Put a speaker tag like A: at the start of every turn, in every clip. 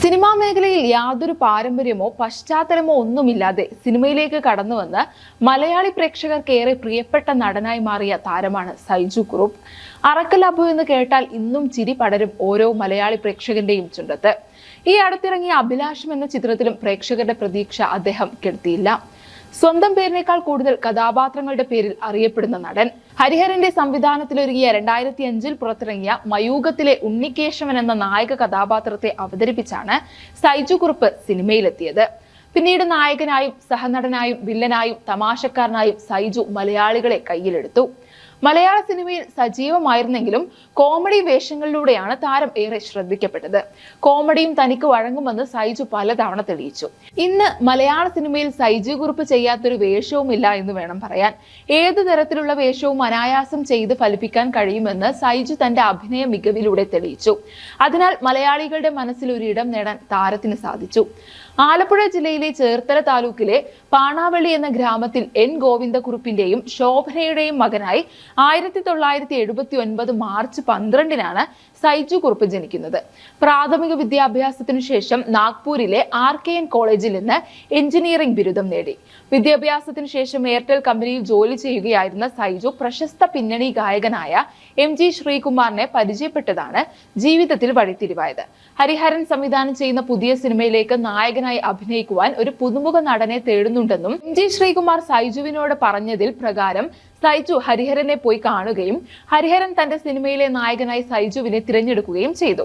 A: Cinema മേഖലയിൽ യാതൊരു പാരമ്പര്യമോ പശ്ചാത്തലമോ ഒന്നുമില്ലാതെ സിനിമയിലേക്ക് കടന്നുവന്ന് മലയാളി പ്രേക്ഷകർക്ക് ഏറെ പ്രിയപ്പെട്ട നടനായി മാറിയ താരമാണ് സൈജു കുറുപ്പ്. അറക്കൽ അബു എന്ന് കേട്ടാൽ ഇന്നും ചിരി പടരും ഓരോ മലയാളി പ്രേക്ഷകന്റെയും ചുണ്ടത്ത്. ഈ അടുത്തിറങ്ങിയ അഭിലാഷം എന്ന ചിത്രത്തിലും പ്രേക്ഷകരുടെ പ്രതീക്ഷ അദ്ദേഹം കെടുത്തിയില്ല. സ്വന്തം പേരിനേക്കാൾ കൂടുതൽ കഥാപാത്രങ്ങളുടെ പേരിൽ അറിയപ്പെടുന്ന നടൻ. ഹരിഹരന്റെ സംവിധാനത്തിലൊരുങ്ങിയ 2005 പുറത്തിറങ്ങിയ മയൂഖത്തിലെ ഉണ്ണിക്കേശവൻ എന്ന നായക കഥാപാത്രത്തെ അവതരിപ്പിച്ചാണ് സൈജു കുറുപ്പ് സിനിമയിലെത്തിയത്. പിന്നീട് നായകനായും സഹനടനായും വില്ലനായും തമാശക്കാരനായും സൈജു മലയാളികളെ കയ്യിലെടുത്തു. മലയാള സിനിമയിൽ സജീവമായിരുന്നെങ്കിലും കോമഡി വേഷങ്ങളിലൂടെയാണ് താരം ഏറെ ശ്രദ്ധിക്കപ്പെട്ടത്. കോമഡിയും തനിക്ക് വഴങ്ങുമെന്ന് സൈജു പലതവണ തെളിയിച്ചു. ഇന്ന് മലയാള സിനിമയിൽ സൈജു കുറുപ്പ് ചെയ്യാത്തൊരു വേഷവുമില്ല എന്ന് വേണം പറയാൻ. ഏതു തരത്തിലുള്ള വേഷവും അനായാസം ചെയ്ത് ഫലിപ്പിക്കാൻ കഴിയുമെന്ന് സൈജു തന്റെ അഭിനയ മികവിലൂടെ തെളിയിച്ചു. അതിനാൽ മലയാളികളുടെ മനസ്സിൽ ഒരു ഇടം നേടാൻ താരത്തിന് സാധിച്ചു. ആലപ്പുഴ ജില്ലയിലെ ചേർത്തല താലൂക്കിലെ പാണാവള്ളി എന്ന ഗ്രാമത്തിൽ എൻ ഗോവിന്ദക്കുറുപ്പിന്റെയും ശോഭനയുടെയും മകനായി 1979 മാർച്ച് 12-നാണ് സൈജു കുറുപ്പ് ജനിക്കുന്നത്. പ്രാഥമിക വിദ്യാഭ്യാസത്തിനു ശേഷം നാഗ്പൂരിലെ RKN കോളേജിൽ നിന്ന് എഞ്ചിനീയറിംഗ് ബിരുദം നേടി. വിദ്യാഭ്യാസത്തിനു ശേഷം എയർടെൽ കമ്പനിയിൽ ജോലി ചെയ്യുകയായിരുന്ന സൈജു പ്രശസ്ത പിന്നണി ഗായകനായ MG ശ്രീകുമാറിനെ പരിചയപ്പെട്ടതാണ് ജീവിതത്തിൽ വഴിത്തിരിവായത്. ഹരിഹരൻ സംവിധാനം ചെയ്യുന്ന പുതിയ സിനിമയിലേക്ക് നായകനായി അഭിനയിക്കുവാൻ ഒരു പുതുമുഖ നടനെ തേടുന്നുണ്ടെന്നും MG ശ്രീകുമാർ സൈജുവിനോട് പറഞ്ഞതിൽ പ്രകാരം സൈജു ഹരിഹരനെ പോയി കാണുകയും ഹരിഹരൻ തന്റെ സിനിമയിലെ നായകനായി സൈജുവിനെ തിരഞ്ഞെടുക്കുകയും ചെയ്തു.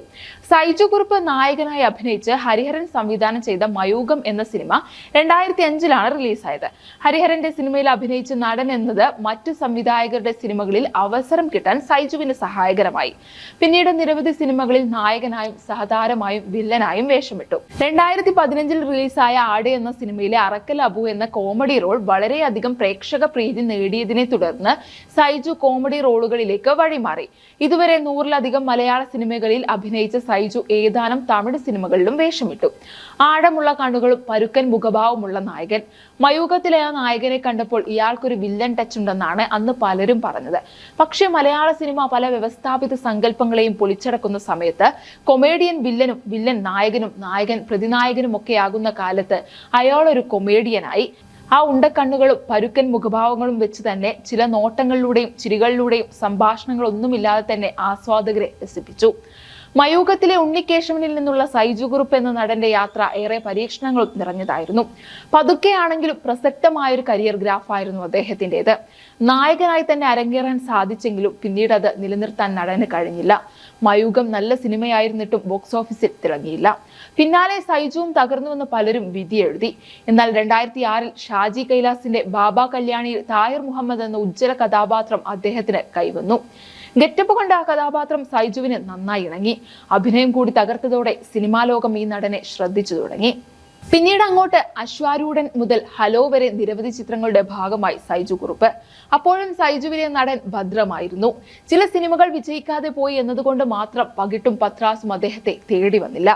A: സൈജു കുറുപ്പ് നായകനായി അഭിനയിച്ച് ഹരിഹരൻ സംവിധാനം ചെയ്ത മയൂഖം എന്ന സിനിമ 2005-ലാണ് റിലീസായത്. ഹരിഹരന്റെ സിനിമയിൽ അഭിനയിച്ച നടൻ എന്നത് മറ്റു സംവിധായകരുടെ സിനിമകളിൽ അവസരം കിട്ടാൻ സൈജുവിന് സഹായകരമായി. പിന്നീട് നിരവധി സിനിമകളിൽ നായകനായും സഹതാരമായും വില്ലനായും വേഷമിട്ടു. 2015-ൽ റിലീസായ ആട് എന്ന സിനിമയിലെ അറക്കൽ അബു എന്ന കോമഡി റോൾ വളരെയധികം പ്രേക്ഷക പ്രീതി നേടിയതിനെ തുടർന്ന് സൈജു കോമഡി റോളുകളിലേക്ക് വഴിമാറി. ഇതുവരെ 100-ലധികം മലയാള സിനിമകളിൽ അഭിനയിച്ച സൈജു ഏതാനും തമിഴ് സിനിമകളിലും വേഷമിട്ടു. ആഴമുള്ള കണ്ണുകളും പരുക്കൻ മുഖഭാവമുള്ള നായകൻ. മയൂഖത്തിലെ ആ നായകനെ കണ്ടപ്പോൾ ഇയാൾക്കൊരു വില്ലൻ ടച്ച് ഉണ്ടെന്നാണ് അന്ന് പലരും പറഞ്ഞത്. പക്ഷേ മലയാള സിനിമ പല വ്യവസ്ഥാപിത സങ്കല്പങ്ങളെയും പൊളിച്ചടക്കുന്ന സമയത്ത് കൊമേഡിയൻ വില്ലനും വില്ലൻ നായകനും നായകൻ പ്രതിനായകനും ഒക്കെയാകുന്ന കാലത്ത് അയാളൊരു കൊമേഡിയനായി. ആ ഉണ്ടക്കണ്ണുകളും പരുക്കൻ മുഖഭാവങ്ങളും വെച്ച് തന്നെ ചില നോട്ടങ്ങളിലൂടെയും ചിരികളിലൂടെയും സംഭാഷണങ്ങളൊന്നുമില്ലാതെ തന്നെ ആസ്വാദകരെ രസിപ്പിച്ചു. മയൂഖത്തിലെ ഉണ്ണിക്കേശവനിൽ നിന്നുള്ള സൈജു കുറുപ്പ് എന്ന നടന്റെ യാത്ര ഏറെ പരീക്ഷണങ്ങളും നിറഞ്ഞതായിരുന്നു. പതുക്കെയാണെങ്കിലും പ്രസക്തമായൊരു കരിയർ ഗ്രാഫായിരുന്നു അദ്ദേഹത്തിൻ്റെത്. നായകനായി തന്നെ അരങ്ങേറാൻ സാധിച്ചെങ്കിലും പിന്നീട് അത് നിലനിർത്താൻ നടന് കഴിഞ്ഞില്ല. മയൂഖം നല്ല സിനിമയായിരുന്നിട്ടും ബോക്സ് ഓഫീസിൽ തിളങ്ങിയില്ല. പിന്നാലെ സൈജുവും തകർന്നുവെന്ന് പലരും വിധി എഴുതി. എന്നാൽ 2006-ൽ ഷാജി കൈലാസിന്റെ ബാബ കല്യാണിയിൽ താഹിർ മുഹമ്മദ് എന്ന ഉജ്ജ്വല കഥാപാത്രം അദ്ദേഹത്തിന് കൈവന്നു. ഗെറ്റപ്പ് കൊണ്ട ആ കഥാപാത്രം സൈജുവിന് നന്നായി ഇണങ്ങി. അഭിനയം കൂടി തകർത്തതോടെ സിനിമാ ലോകം ഈ നടനെ ശ്രദ്ധിച്ചു തുടങ്ങി. പിന്നീട് അങ്ങോട്ട് അശ്വാരൂഢൻ മുതൽ ഹലോ വരെ നിരവധി ചിത്രങ്ങളുടെ ഭാഗമായി സൈജു കുറുപ്പ്. അപ്പോഴും സൈജുവിലെ നടൻ ഭദ്രമായിരുന്നു. ചില സിനിമകൾ വിജയിക്കാതെ പോയി എന്നതുകൊണ്ട് മാത്രം പകിട്ടും പത്രാസും അദ്ദേഹത്തെ തേടി വന്നില്ല.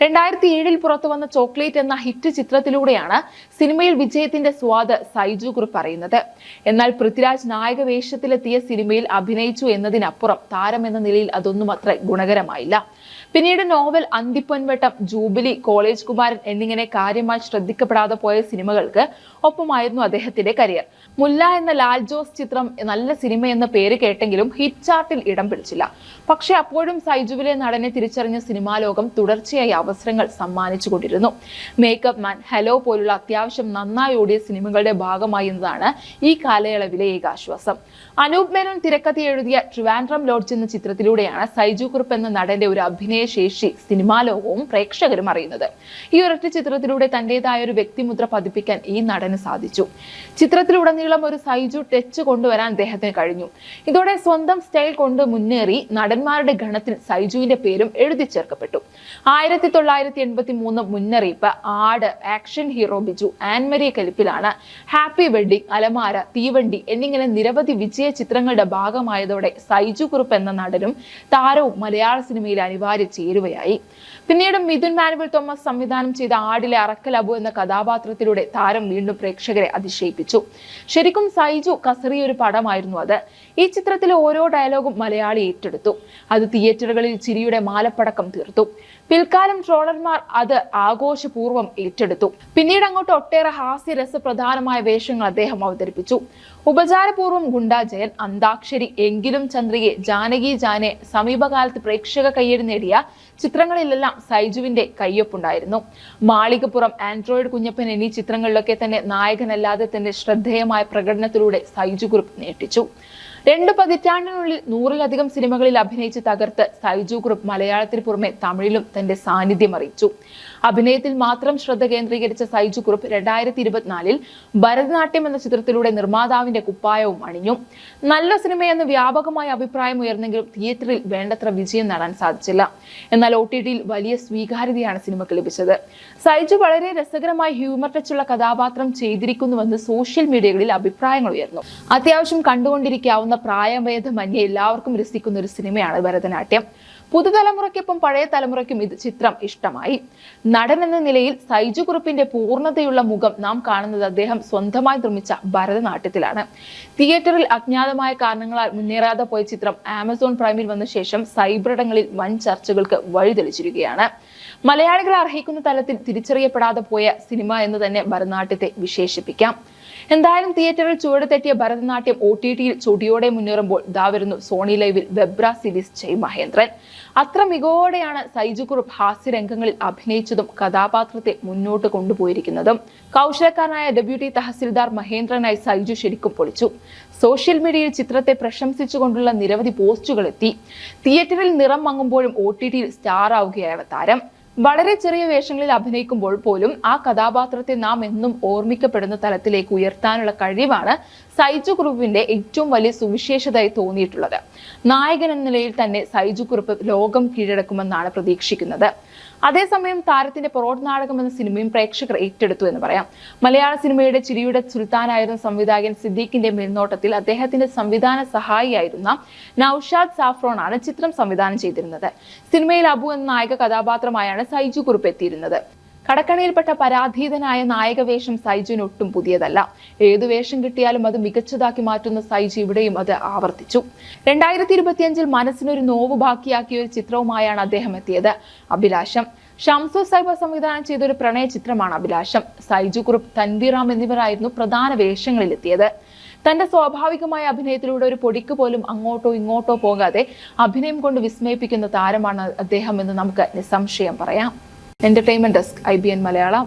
A: 2007-ൽ പുറത്തു വന്ന ചോക്ലേറ്റ് എന്ന ഹിറ്റ് ചിത്രത്തിലൂടെയാണ് സിനിമയിൽ വിജയത്തിന്റെ സ്വാദ് സൈജു കുറുപ്പ് അറിയുന്നത്. എന്നാൽ പൃഥ്വിരാജ് നായക വേഷത്തിലെത്തിയ സിനിമയിൽ അഭിനയിച്ചു എന്നതിനപ്പുറം താരം എന്ന നിലയിൽ അതൊന്നും അത്ര ഗുണകരമായില്ല. പിന്നീട് നോവൽ, അന്തിപ്പൊൻവട്ടം, ജൂബിലി, കോളേജ് കുമാരൻ എന്നിങ്ങനെ കാര്യമായി ശ്രദ്ധിക്കപ്പെടാതെ പോയ സിനിമകൾക്ക് ഒപ്പമായിരുന്നു അദ്ദേഹത്തിന്റെ കരിയർ. മുല്ല എന്ന ലാൽ ജോസ് ചിത്രം നല്ല സിനിമ എന്ന പേര് കേട്ടെങ്കിലും ഹിറ്റ് ചാർട്ടിൽ ഇടം പിടിച്ചില്ല. പക്ഷെ അപ്പോഴും സൈജുവിലെ നടനെ തിരിച്ചറിഞ്ഞ സിനിമാ ലോകം തുടർച്ചയായി അവസരങ്ങൾ സമ്മാനിച്ചുകൊണ്ടിരുന്നു. മേക്കപ്പ് മാൻ, ഹലോ പോലുള്ള അത്യാവശ്യം നന്നായി ഓടിയ സിനിമകളുടെ ഭാഗമായി എന്നതാണ് ഈ കാലയളവിലെ ഏകാശ്വാസം. അനൂപ് മേനോൻ തിരക്കഥ എഴുതിയ ട്രിവാൻഡ്രം ലോഡ്ജ് എന്ന ചിത്രത്തിലൂടെയാണ് സൈജു കുറുപ്പ് എന്ന നടന്റെ ഒരു അഭിനയശേഷി സിനിമാ ലോകവും പ്രേക്ഷകരും അറിയുന്നത്. ഈ ഒരൊറ്റ ചിത്രത്തിലൂടെ തന്റേതായ ഒരു വ്യക്തിമുദ്ര പതിപ്പിക്കാൻ ഈ നടന് സാധിച്ചു. ചിത്രത്തിലുടനീളം ഒരു സൈജു ടച്ച് കൊണ്ടുവരാൻ അദ്ദേഹത്തിന് കഴിഞ്ഞു. ഇതോടെ സ്വന്തം സ്റ്റൈൽ കൊണ്ട് മുന്നേറി നടന്മാരുടെ ഗണത്തിൽ സൈജുവിന്റെ പേരും എഴുതി ചേർക്കപ്പെട്ടു. 1983 മുന്നറിയിപ്പ്, ആട്, ആക്ഷൻ ഹീറോ ബിജു, ആൻമരിയ കലിപ്പിലാണ്, ഹാപ്പി വെഡ്ഡിംഗ്, അലമാര, തീവണ്ടി എന്നിങ്ങനെ നിരവധി വിജയ ചിത്രങ്ങളുടെ ഭാഗമായതോടെ സൈജു കുറുപ്പ് എന്ന നടനും താരവും മലയാള സിനിമയിൽ അനിവാര്യ ചേരുവയായി. പിന്നീട് മിഥുൻ മാനുവൽ തോമസ് സംവിധാനം ചെയ്ത ആടിലെ അറക്കൽ അബു എന്ന കഥാപാത്രത്തിലൂടെ താരം വീണ്ടും പ്രേക്ഷകരെ അതിശയിപ്പിച്ചു. ശരിക്കും സൈജു കസറിയൊരു പടമായിരുന്നു അത്. ഈ ചിത്രത്തിലെ ഓരോ ഡയലോഗും മലയാളി ഏറ്റെടുത്തു. അത് തിയേറ്ററുകളിൽ ചിരിയുടെ മാലപ്പടക്കം തീർത്തു. പിൽക്കാലം ട്രോളർമാർ അത് ആഘോഷപൂർവ്വം ഏറ്റെടുത്തു. പിന്നീട് അങ്ങോട്ട് ഒട്ടേറെ ഹാസ്യരസപ്രധാനമായ വേഷങ്ങൾ അദ്ദേഹം അവതരിപ്പിച്ചു. ഉപചാരപൂർവ്വം ഗുണ്ടാജയൻ, അന്താക്ഷരി, എങ്കിലും ചന്ദ്രികെ, ജാനകി ജാനെ, സമീപകാലത്ത് പ്രേക്ഷക കയ്യടി നേടിയ ചിത്രങ്ങളിലെല്ലാം സൈജുവിന്റെ കയ്യൊപ്പുണ്ടായിരുന്നു. മാളികപ്പുറം, ആൻഡ്രോയിഡ് കുഞ്ഞപ്പൻ എന്നീ ചിത്രങ്ങളിലൊക്കെ തന്നെ നായകനല്ലാതെ തന്നെ ശ്രദ്ധേയമായ പ്രകടനത്തിലൂടെ സൈജു ഗ്രൂപ്പ് ഞെട്ടിച്ചു. 2 പതിറ്റാണ്ടിനുള്ളിൽ 100-ലധികം സിനിമകളിൽ അഭിനയിച്ച് തകർത്ത് സൈജു ഗ്രൂപ്പ് മലയാളത്തിന് പുറമെ തമിഴിലും തന്റെ സാന്നിധ്യം അറിയിച്ചു. അഭിനയത്തിൽ മാത്രം ശ്രദ്ധ കേന്ദ്രീകരിച്ച സൈജു ഗ്രൂപ്പ് 2024-ൽ ഭരതനാട്യം എന്ന ചിത്രത്തിലൂടെ നിർമ്മാതാവിന്റെ കുപ്പായവും അണിഞ്ഞു. നല്ല സിനിമയെന്ന് വ്യാപകമായ അഭിപ്രായം ഉയർന്നെങ്കിലും തിയേറ്ററിൽ വേണ്ടത്ര വിജയം നേടാൻ സാധിച്ചില്ല. എന്നാൽ OTT-യിൽ വലിയ സ്വീകാര്യതയാണ് സിനിമയ്ക്ക് ലഭിച്ചത്. സൈജു വളരെ രസകരമായി ഹ്യൂമർ ടച്ചുള്ള കഥാപാത്രം ചെയ്തിരിക്കുന്നുവെന്ന് സോഷ്യൽ മീഡിയകളിൽ അഭിപ്രായങ്ങൾ ഉയർന്നു. അത്യാവശ്യം കണ്ടുകൊണ്ടിരിക്കാവുന്ന പ്രായഭേദമന്യേ എല്ലാവർക്കും രസിക്കുന്ന ഒരു സിനിമയാണ് ഭരതനാട്യം. പുതുതലമുറയ്ക്കൊപ്പം പഴയ തലമുറയ്ക്കും ഇത് ചിത്രം ഇഷ്ടമായി. നടൻ എന്ന നിലയിൽ സൈജു ഗ്രൂപ്പിന്റെ പൂർണ്ണതയുള്ള മുഖം നാം കാണുന്നത് അദ്ദേഹം സ്വന്തമായി നിർമ്മിച്ച ഭരതനാട്യത്തിലാണ്. തിയേറ്ററിൽ അജ്ഞാതമായ കാരണങ്ങളാൽ മുന്നേറാതെ പോയ ചിത്രം ആമസോൺ പ്രൈമിൽ വന്ന ശേഷം സൈബറിടങ്ങളിൽ വൻ ചർച്ചകൾക്ക് വഴിതെളിച്ചിരിക്കുകയാണ്. മലയാളികൾ അർഹിക്കുന്ന തലത്തിൽ തിരിച്ചറിയപ്പെടാതെ പോയ സിനിമ എന്ന് തന്നെ ഭരതനാട്യത്തെ വിശേഷിപ്പിക്കാം. എന്തായാലും തിയേറ്ററിൽ ചുവട് തെറ്റിയ ഭരതനാട്യം OTT-യിൽ ചൊടിയോടെ മുന്നേറുമ്പോൾ ദാ വരുന്നു സോണി ലൈവിൽ വെബ്ര സീരീസ് ജയ് മഹേന്ദ്രൻ. അത്ര മികവോടെയാണ് സൈജു ഗ്രൂപ്പ് ഹാസ്യരംഗങ്ങളിൽ അഭിനയിച്ചതും കഥാപാത്രത്തെ മുന്നോട്ട് കൊണ്ടുപോയിരിക്കുന്നതും. കൗശലക്കാരനായ ഡെപ്യൂട്ടി തഹസിൽദാർ മഹേന്ദ്രനായി സൈജു ശരിക്കും പൊളിച്ചു. സോഷ്യൽ മീഡിയയിൽ ചിത്രത്തെ പ്രശംസിച്ചുകൊണ്ടുള്ള നിരവധി പോസ്റ്റുകൾ എത്തി. തിയേറ്ററിൽ നിറം മങ്ങുമ്പോഴും OTT-യിൽ സ്റ്റാർ ആവുകയാണ് താരം. വളരെ ചെറിയ വേഷങ്ങളിൽ അഭിനയിക്കുമ്പോൾ പോലും ആ കഥാപാത്രത്തെ നാം എന്നും ഓർമ്മിക്കപ്പെടുന്ന തലത്തിലേക്ക് ഉയർത്താനുള്ള കഴിവാണ് സൈജു ഗ്രൂപ്പിന്റെ ഏറ്റവും വലിയ സുവിശേഷതയായി തോന്നിയിട്ടുള്ളത്. നായകൻ എന്ന നിലയിൽ തന്നെ സൈജു ഗ്രൂപ്പ് ലോകം കീഴടക്കുമെന്നാണ് പ്രതീക്ഷിക്കുന്നത്. അതേസമയം താരത്തിന്റെ പൊറോട്ട് നാടകം എന്ന സിനിമയും പ്രേക്ഷകർ ഏറ്റെടുത്തു എന്ന് പറയാം. മലയാള സിനിമയുടെ ചിരിയുടെ സുൽത്താനായിരുന്ന സംവിധായകൻ സിദ്ദീഖിന്റെ മേൽനോട്ടത്തിൽ അദ്ദേഹത്തിന്റെ സംവിധാന സഹായിയായിരുന്ന നൌഷാദ് സാഫ്രോണാണ് ചിത്രം സംവിധാനം ചെയ്തിരുന്നത്. സിനിമയിൽ അബു എന്ന നായക കഥാപാത്രമായാണ് സൈജു ഗ്രൂപ്പ് എത്തിയിരുന്നത്. കടക്കണിയിൽപ്പെട്ട പരാധീതനായ നായകവേഷം സൈജുവിന് ഒട്ടും പുതിയതല്ല. ഏതു വേഷം കിട്ടിയാലും അത് മികച്ചതാക്കി മാറ്റുന്ന സൈജു ഇവിടെയും അത് ആവർത്തിച്ചു. 2025-ൽ മനസ്സിനൊരു നോവ് ബാക്കിയാക്കിയ ഒരു ചിത്രവുമായാണ് അദ്ദേഹം എത്തിയത്. അഭിലാഷം. ഷംസു സൈബ സംവിധാനം ചെയ്ത ഒരു പ്രണയ ചിത്രമാണ് അഭിലാഷം. സൈജു ഗ്രൂപ്പ്, തൻവീറാം എന്നിവരായിരുന്നു പ്രധാന വേഷങ്ങളിലെത്തിയത്. തന്റെ സ്വാഭാവികമായ അഭിനയത്തിലൂടെ ഒരു പൊടിക്ക് പോലും അങ്ങോട്ടോ ഇങ്ങോട്ടോ പോകാതെ അഭിനയം കൊണ്ട് വിസ്മയിപ്പിക്കുന്ന താരമാണ് അദ്ദേഹം എന്ന് നമുക്ക് നിസ്സംശയം പറയാം. Entertainment desk, IBN Malayalam.